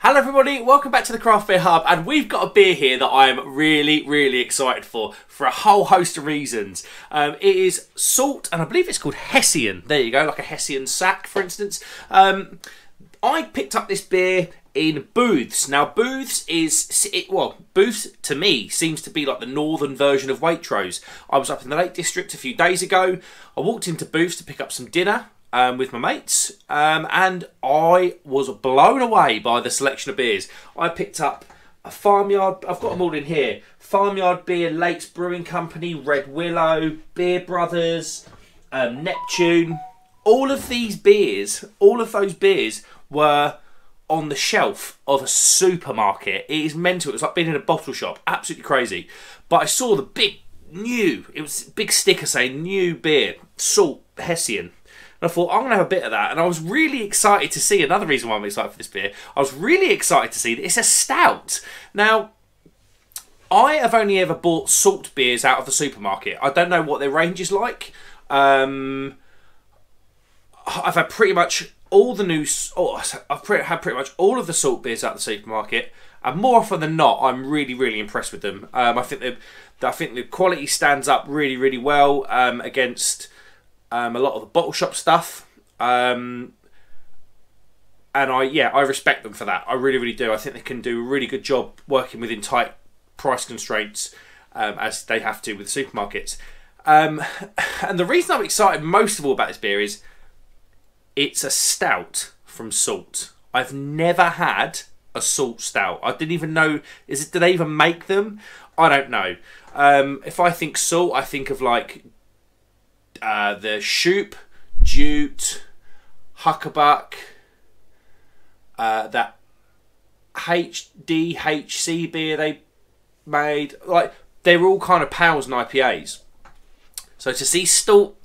Hello everybody, welcome back to the Craft Beer Hub, and we've got a beer here that I'm really excited for a whole host of reasons. It is Salt, and I believe it's called Hessian. There you go, like a Hessian sack, for instance. I picked up this beer in Booths. Now, Booths Booths to me seems to be like the northern version of Waitrose. I was up in the Lake District a few days ago. I walked into Booths to pick up some dinner with my mates, and I was blown away by the selection of beers. I picked up a Farmyard, I've got them all in here, Farmyard Beer, Lakes Brewing Company, Red Willow, Beer Brothers, Neptune. All of these beers, all of those beers were on the shelf of a supermarket. It is mental. It was like being in a bottle shop. Absolutely crazy. But I saw the big new, it was a big sticker saying new beer, Salt Hessian. And I thought, I'm going to have a bit of that. And I was really excited to see, another reason why I'm excited for this beer, I was really excited to see that it's a stout. Now, I have only ever bought salt beers out of the supermarket. I don't know what their range is like. I've had pretty much all the new, I've had pretty much all of the salt beers out of the supermarket. And more often than not, I'm really impressed with them. I think the quality stands up really well against a lot of the bottle shop stuff, and I respect them for that. I really do. I think they can do a really good job working within tight price constraints, as they have to with supermarkets. And the reason I'm excited most of all about this beer is it's a stout from Salt. I've never had a Salt Stout. I didn't even know, do they even make them? I don't know. If I think Salt, I think of like the Shoop, Jute, Huckabuck, that HDHC beer they made. Like, they were all kind of pals and IPAs. So to see Salt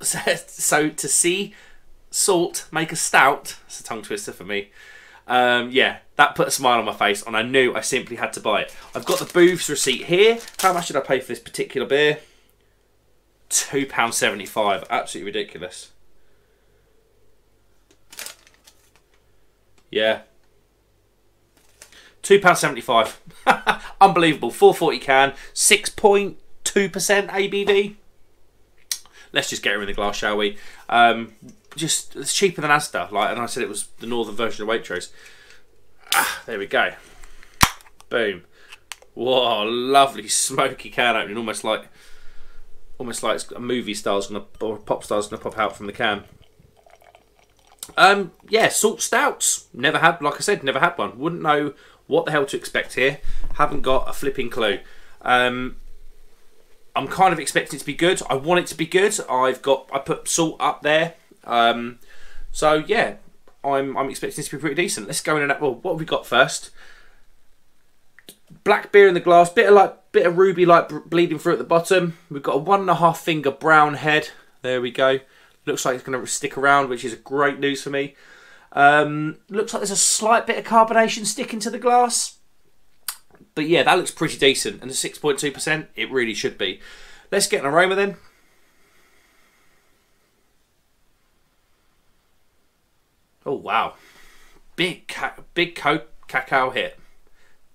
make a stout, it's a tongue twister for me. Yeah, that put a smile on my face, and I knew I simply had to buy it. I've got the Booths receipt here. How much did I pay for this particular beer? £2.75. Absolutely ridiculous. Yeah. £2.75. Unbelievable. 440 can. 6.2% ABV. Let's just get her in the glass, shall we? Just, it's cheaper than Asda. Like, and I said it was the northern version of Waitrose. There we go. Boom. Whoa, lovely smoky can opening. Almost like it's a movie star's gonna, or a pop star's gonna pop out from the can. Yeah, Salt Stouts. Never had, like I said, never had one. Wouldn't know what the hell to expect here. Haven't got a flipping clue. I'm kind of expecting it to be good. I want it to be good. I put Salt up there. So yeah, I'm expecting this to be pretty decent. Let's go in and, well, what have we got first? Black beer in the glass, bit of ruby light bleeding through at the bottom. We've got a 1.5 finger brown head. There we go. Looks like it's going to stick around, which is great news for me. Looks like there's a slight bit of carbonation sticking to the glass. But yeah, that looks pretty decent. And the 6.2%, it really should be. Let's get an aroma then. Oh wow, big cacao hit.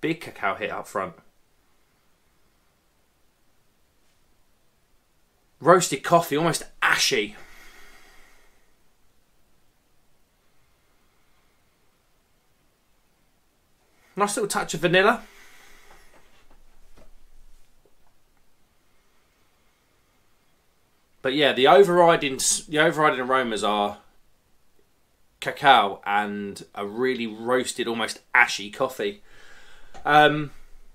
Big cacao hit up front. Roasted coffee, almost ashy. Nice little touch of vanilla. But yeah, the overriding aromas are cacao and a really roasted, almost ashy coffee.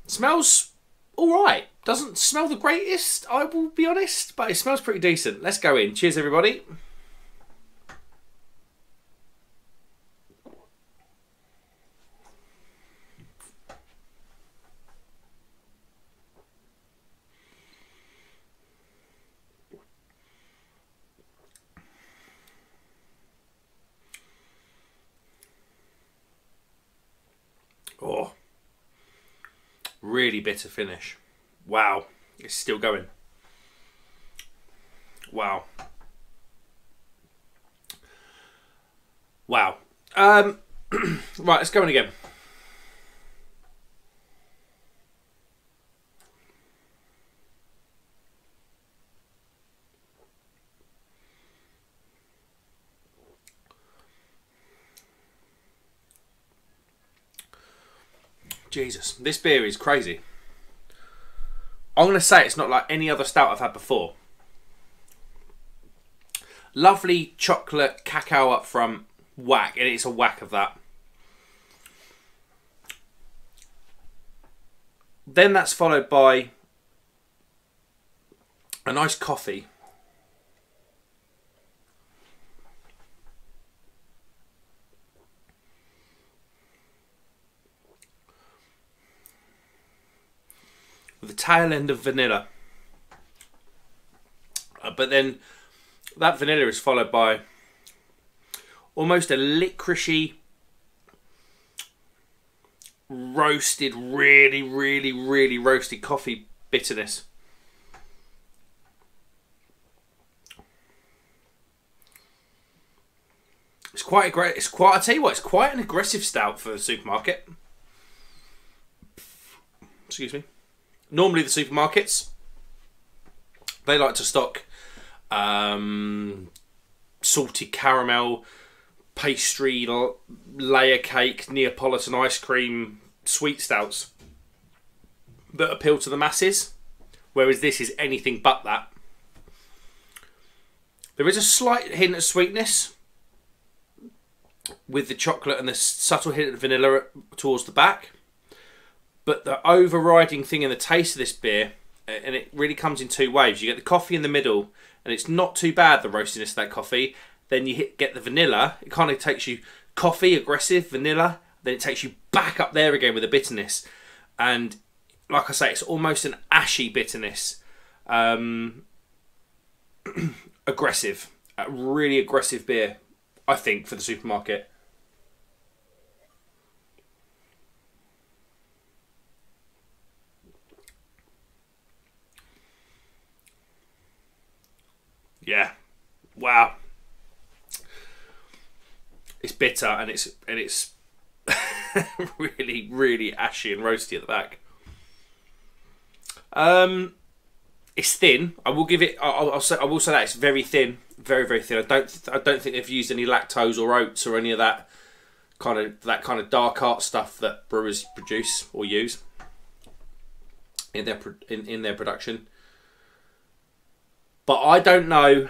Smells alright. Doesn't smell the greatest, I will be honest, but it smells pretty decent. Let's go in. Cheers, everybody. Oh, really bitter finish. Wow, it's still going. Wow. Wow. Right, let's go in again. Jesus, this beer is crazy. I'm going to say it's not like any other stout I've had before. Lovely chocolate cacao up front, whack, and it's a whack of that. Then that's followed by a nice coffee. With the tail end of vanilla. But then that vanilla is followed by almost a licoricey, roasted, really roasted coffee bitterness. It's quite a great. It's quite. I tell you what, it's quite an aggressive stout for the supermarket. Excuse me. Normally, the supermarkets, they like to stock salted caramel, pastry, layer cake, Neapolitan ice cream, sweet stouts that appeal to the masses, whereas this is anything but that. There is a slight hint of sweetness with the chocolate and the subtle hint of vanilla towards the back. But the overriding thing in the taste of this beer, and it really comes in two waves. You get the coffee in the middle, and it's not too bad, the roastiness of that coffee. Then you get the vanilla. It kind of takes you coffee, aggressive, vanilla. Then it takes you back up there again with the bitterness. And like I say, it's almost an ashy bitterness. Aggressive. A really aggressive beer, I think, for the supermarket. Yeah, wow. It's bitter and it's really ashy and roasty at the back. It's thin. I will give it. I will say that it's very thin, very thin. I don't think they've used any lactose or oats or any of that kind of dark art stuff that brewers produce or use in their production. But I don't know.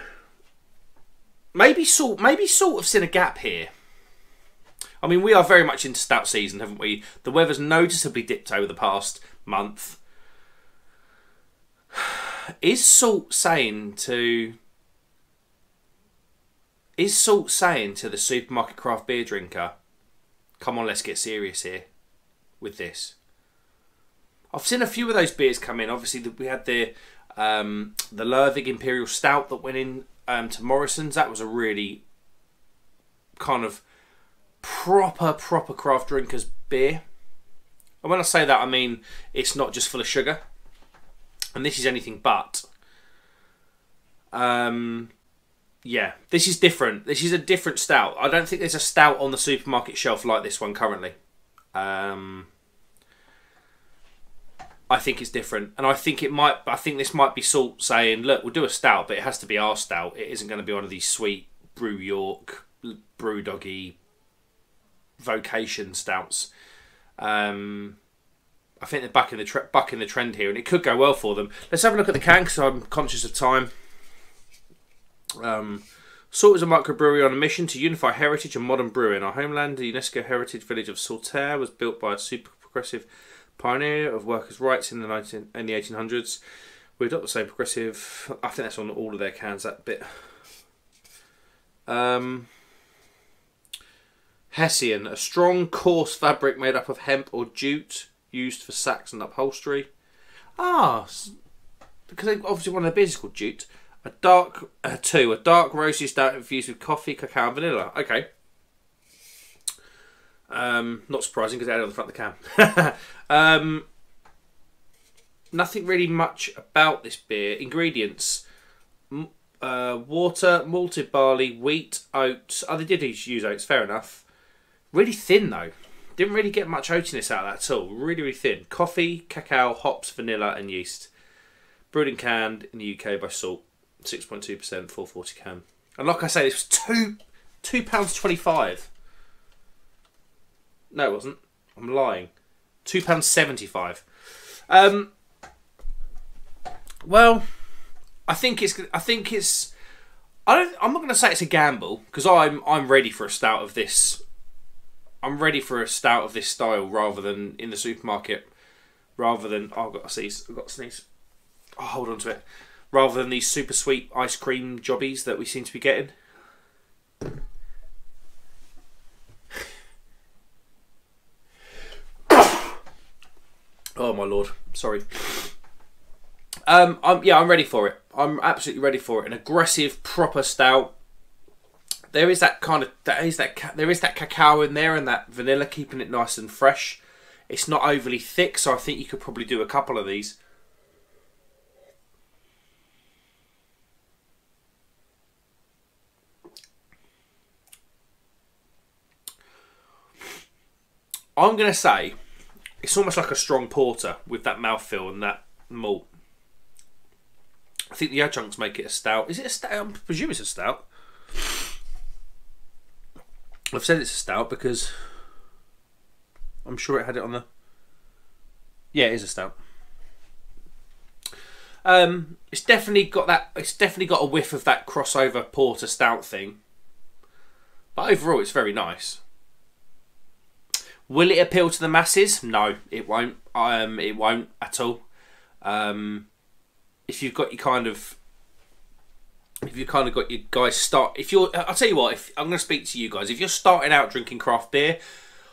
Maybe Salt have seen a gap here. I mean, we are very much into stout season, haven't we? The weather's noticeably dipped over the past month. Is Salt saying to the supermarket craft beer drinker, come on, let's get serious here with this? I've seen a few of those beers come in. Obviously, we had the Lervig Imperial Stout that went in to Morrison's. That was a really kind of proper craft drinkers beer. And when I say that, I mean it's not just full of sugar. And this is anything but. Yeah, this is different. This is a different stout. I don't think there's a stout on the supermarket shelf like this one currently. I think it's different, and I think this might be Salt saying, "Look, we'll do a stout, but it has to be our stout. It isn't going to be one of these sweet Brew York, Brew Doggy, Vocation stouts." I think they're bucking the trend here, and it could go well for them. Let's have a look at the can because I'm conscious of time. Salt is a microbrewery on a mission to unify heritage and modern brewing. Our homeland, the UNESCO heritage village of Saltaire, was built by a super progressive pioneer of workers' rights in the 1800s. We adopt the same progressive. I think that's on all of their cans. That bit. Hessian, a strong, coarse fabric made up of hemp or jute, used for sacks and upholstery. Because they obviously one of their beers is called jute. A dark roasty stout infused with coffee, cacao, and vanilla. Okay. Not surprising because they had it on the front of the can. Nothing really much about this beer. Ingredients: water, malted barley, wheat, oats. Oh, they did use oats. Fair enough. Really thin though. Didn't really get much oatiness out of that at all. Really thin. Coffee, cacao, hops, vanilla, and yeast. Brewed and canned in the UK by Salt. 6.2%, 440 can. And like I say, this was £2.25. No, it wasn't. I'm lying. £2.75. Well, I'm not going to say it's a gamble, because I'm ready for a stout of this. I'm ready for a stout of this style rather than in the supermarket. Rather than I've got to sneeze. Oh, hold on to it. Rather than these super sweet ice cream jobbies that we seem to be getting. Oh my lord, sorry. I'm ready for it. I'm absolutely ready for it. An aggressive, proper stout. There is that cacao in there and that vanilla, keeping it nice and fresh. It's not overly thick, so I think you could probably do a couple of these. I'm going to say it's almost like a strong porter with that mouthfeel and that malt. I think the adjuncts make it a stout. Is it a stout? I presume it's a stout. I've said it's a stout because I'm sure it had it on the... Yeah, it is a stout. It's definitely got that. It's definitely got a whiff of that crossover porter stout thing. But overall, it's very nice. Will it appeal to the masses? No, it won't. It won't at all. If you've got your kind of got your guys start. I'll tell you what. I'm going to speak to you guys. If you're starting out drinking craft beer,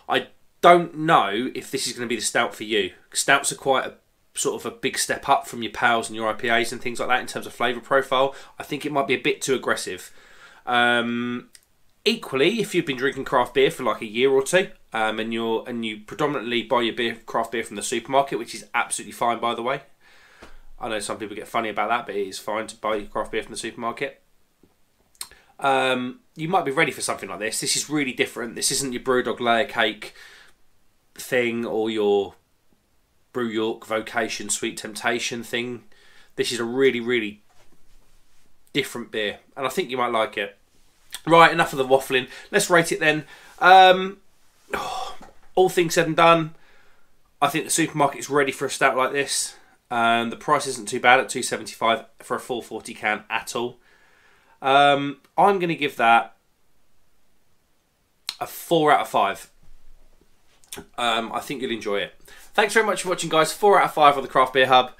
I don't know if this is going to be the stout for you. Stouts are quite a sort of a big step up from your pales and your IPAs and things like that in terms of flavour profile. I think it might be a bit too aggressive. Equally, if you've been drinking craft beer for like a year or two, and you predominantly buy your craft beer from the supermarket, which is absolutely fine, by the way. I know some people get funny about that, but it is fine to buy your craft beer from the supermarket. You might be ready for something like this. This is really different. This isn't your Brewdog layer cake thing or your Brew York Vocation Sweet Temptation thing. This is a really, really different beer, and I think you might like it. Right, enough of the waffling. Let's rate it then. All things said and done, I think the supermarket is ready for a stout like this. The price isn't too bad at $2.75 for a full 40 can at all. I'm going to give that a 4 out of 5. I think you'll enjoy it. Thanks very much for watching, guys. 4 out of 5 on the Craft Beer Hub.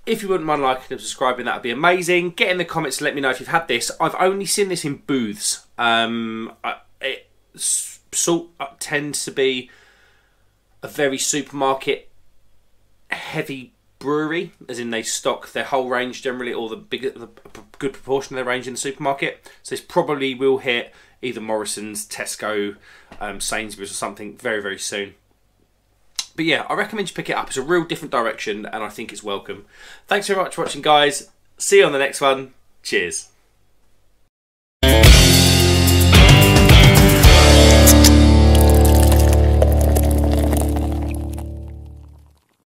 If you wouldn't mind liking and subscribing, that would be amazing. Get in the comments to let me know if you've had this. I've only seen this in booths. Salt tends to be a very supermarket heavy brewery, as in they stock their whole range generally, or the good proportion of their range in the supermarket. So this probably will hit either Morrison's, Tesco, Sainsbury's or something very, very soon. But yeah, I recommend you pick it up. It's a real different direction and I think it's welcome. Thanks very much for watching, guys. See you on the next one. Cheers.